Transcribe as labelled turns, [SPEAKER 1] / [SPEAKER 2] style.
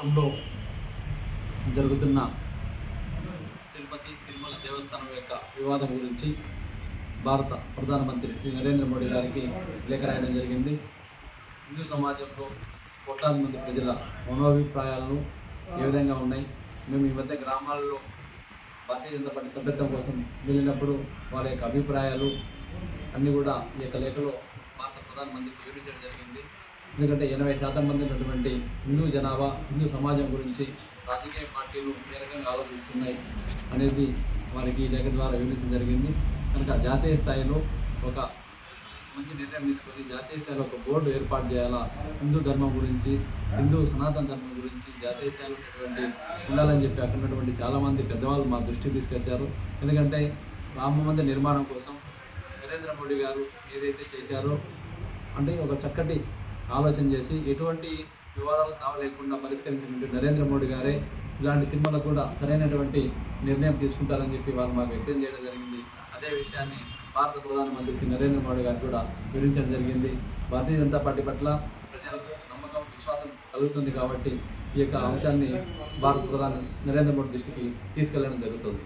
[SPEAKER 1] రాష్ట్రంలో జరుగుతున్న తిరుమల దేవస్థానం యొక్క వివాదం గురించి భారత ప్రధానమంత్రి శ్రీ నరేంద్ర మోడీ గారికి లేఖ రాయడం జరిగింది. హిందూ సమాజంలో కోట్లాది మంది ప్రజల మనోభిప్రాయాలను ఏ విధంగా ఉన్నాయి, మేము ఈ మధ్య గ్రామాల్లో భారతీయ జనతా పార్టీ సభ్యత్వం కోసం వెళ్ళినప్పుడు వారి యొక్క అభిప్రాయాలు అన్నీ కూడా ఈ యొక్క లేఖలో భారత ప్రధానమంత్రికి వివరించడం జరిగింది. ఎందుకంటే 80% మంది ఉన్నటువంటి హిందూ జనాభా, హిందూ సమాజం గురించి రాజకీయ పార్టీలు ఏ రకంగా ఆలోచిస్తున్నాయి అనేది వారికి ఈ లేఖ ద్వారా వివరించడం జరిగింది. కనుక జాతీయ స్థాయిలో ఒక మంచి నిర్ణయం తీసుకొని జాతీయ స్థాయిలో ఒక బోర్డు ఏర్పాటు చేయాలా, హిందూ ధర్మం గురించి, హిందూ సనాతన ధర్మం గురించి జాతీయ స్థాయిలో ఉన్నటువంటి ఉండాలని చెప్పి అక్కడ ఉన్నటువంటి చాలామంది పెద్దవాళ్ళు మా దృష్టికి తీసుకొచ్చారు. ఎందుకంటే రామ మందిర నిర్మాణం కోసం నరేంద్ర మోడీ గారు ఏదైతే చేశారో అంటే ఒక చక్కటి ఆలోచన చేసి ఎటువంటి వివాదాలు తావలేకుండా పరిష్కరించినటువంటి నరేంద్ర మోడీ గారే ఇలాంటి తిరుమల కూడా సరైనటువంటి నిర్ణయం తీసుకుంటారని చెప్పి వాళ్ళు మాకు వ్యక్తం చేయడం జరిగింది. అదే విషయాన్ని భారత ప్రధానమంత్రి శ్రీ నరేంద్ర మోడీ గారు కూడా వివరించడం జరిగింది. భారతీయ జనతా పార్టీ పట్ల ప్రజలకు నమ్మకం, విశ్వాసం కలుగుతుంది కాబట్టి ఈ యొక్క అంశాన్ని భారత ప్రధాని నరేంద్ర మోడీ దృష్టికి తీసుకెళ్లడం జరుగుతుంది.